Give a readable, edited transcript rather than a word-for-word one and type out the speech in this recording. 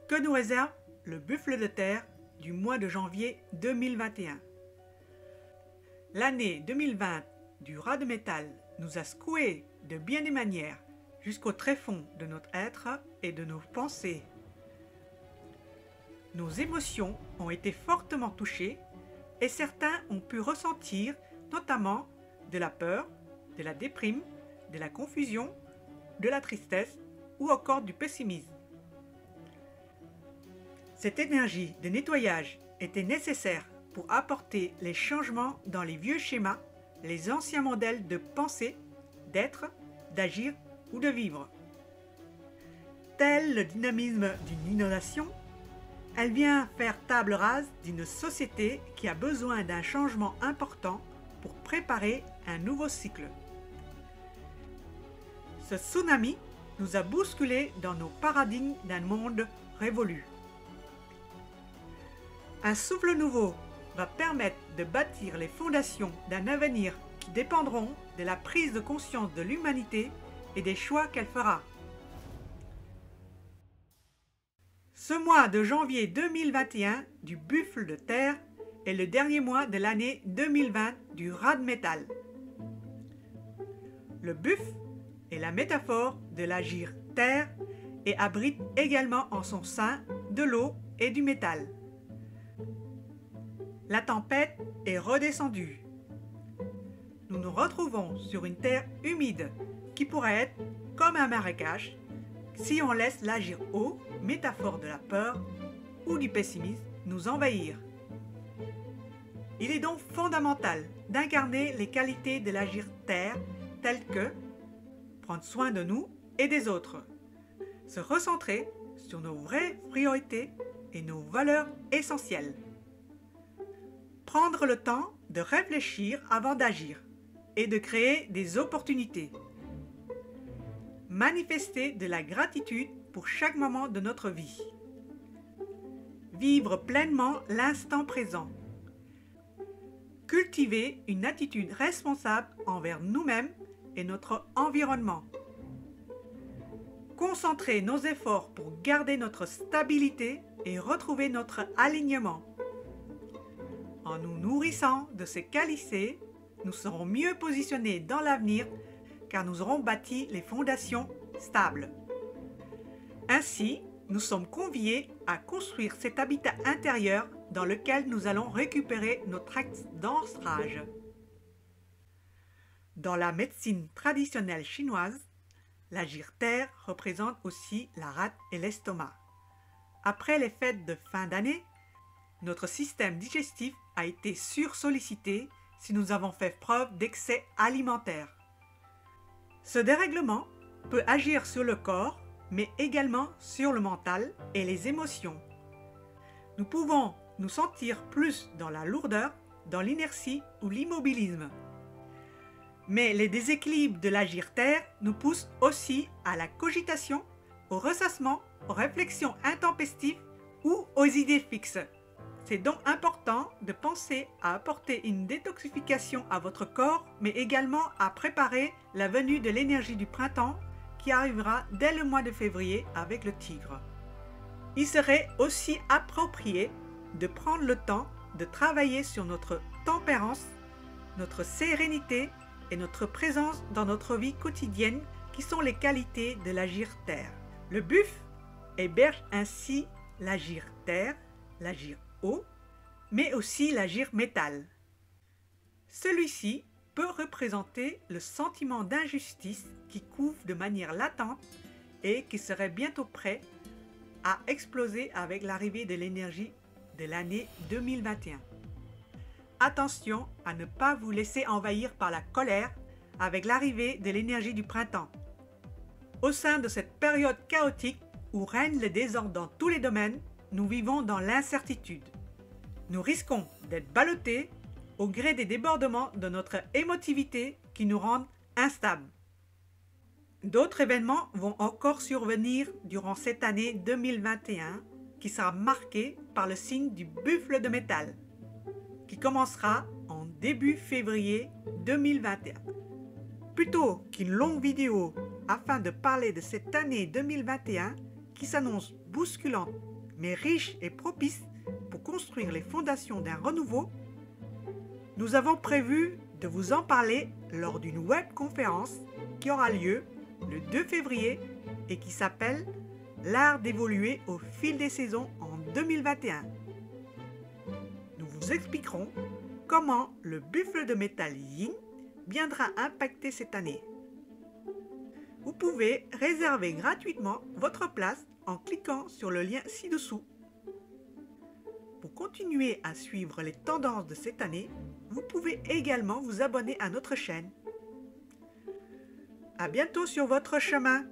Que nous réserve le buffle de terre du mois de janvier 2021? L'année 2020 du rat de métal nous a secoués de bien des manières jusqu'au tréfonds de notre être et de nos pensées. Nos émotions ont été fortement touchées et certains ont pu ressentir notamment de la peur, de la déprime, de la confusion, de la tristesse ou encore du pessimisme. Cette énergie de nettoyage était nécessaire pour apporter les changements dans les vieux schémas, les anciens modèles de pensée, d'être, d'agir ou de vivre. Tel le dynamisme d'une inondation, elle vient faire table rase d'une société qui a besoin d'un changement important pour préparer un nouveau cycle. Ce tsunami nous a bousculés dans nos paradigmes d'un monde révolu. Un souffle nouveau va permettre de bâtir les fondations d'un avenir qui dépendront de la prise de conscience de l'humanité et des choix qu'elle fera. Ce mois de janvier 2021 du buffle de terre est le dernier mois de l'année 2020 du rat de métal. Le buffle est la métaphore de l'agir terre et abrite également en son sein de l'eau et du métal. La tempête est redescendue. Nous nous retrouvons sur une terre humide qui pourrait être comme un marécage si on laisse l'agir eau, métaphore de la peur ou du pessimisme, nous envahir. Il est donc fondamental d'incarner les qualités de l'agir terre telles que prendre soin de nous et des autres, se recentrer sur nos vraies priorités et nos valeurs essentielles. Prendre le temps de réfléchir avant d'agir et de créer des opportunités. Manifester de la gratitude pour chaque moment de notre vie. Vivre pleinement l'instant présent. Cultiver une attitude responsable envers nous-mêmes et notre environnement. Concentrer nos efforts pour garder notre stabilité et retrouver notre alignement. En nous nourrissant de ces qualités, nous serons mieux positionnés dans l'avenir car nous aurons bâti les fondations stables. Ainsi, nous sommes conviés à construire cet habitat intérieur dans lequel nous allons récupérer notre axe d'ancrage. Dans la médecine traditionnelle chinoise, l'agir terre représente aussi la rate et l'estomac. Après les fêtes de fin d'année, notre système digestif a été sursollicité si nous avons fait preuve d'excès alimentaire. Ce dérèglement peut agir sur le corps, mais également sur le mental et les émotions. Nous pouvons nous sentir plus dans la lourdeur, dans l'inertie ou l'immobilisme. Mais les déséquilibres de l'agir terre nous poussent aussi à la cogitation, au ressassement, aux réflexions intempestives ou aux idées fixes. C'est donc important de penser à apporter une détoxification à votre corps, mais également à préparer la venue de l'énergie du printemps qui arrivera dès le mois de février avec le tigre. Il serait aussi approprié de prendre le temps de travailler sur notre tempérance, notre sérénité et notre présence dans notre vie quotidienne qui sont les qualités de l'agir terre. Le buffle héberge ainsi l'agir terre, l'agir eau, mais aussi l'agir métal. Celui-ci peut représenter le sentiment d'injustice qui couve de manière latente et qui serait bientôt prêt à exploser avec l'arrivée de l'énergie de l'année 2021. Attention à ne pas vous laisser envahir par la colère avec l'arrivée de l'énergie du printemps. Au sein de cette période chaotique où règne le désordre dans tous les domaines, nous vivons dans l'incertitude. Nous risquons d'être ballottés au gré des débordements de notre émotivité qui nous rendent instables. D'autres événements vont encore survenir durant cette année 2021 qui sera marquée par le signe du buffle de métal qui commencera en début février 2021. Plutôt qu'une longue vidéo afin de parler de cette année 2021 qui s'annonce bousculante mais riche et propice pour construire les fondations d'un renouveau, nous avons prévu de vous en parler lors d'une webconférence qui aura lieu le 2 février et qui s'appelle « L'art d'évoluer au fil des saisons en 2021 ». Nous vous expliquerons comment le buffle de métal Yin viendra impacter cette année. Vous pouvez réserver gratuitement votre place en cliquant sur le lien ci-dessous. Pour continuer à suivre les tendances de cette année, vous pouvez également vous abonner à notre chaîne. À bientôt sur votre chemin!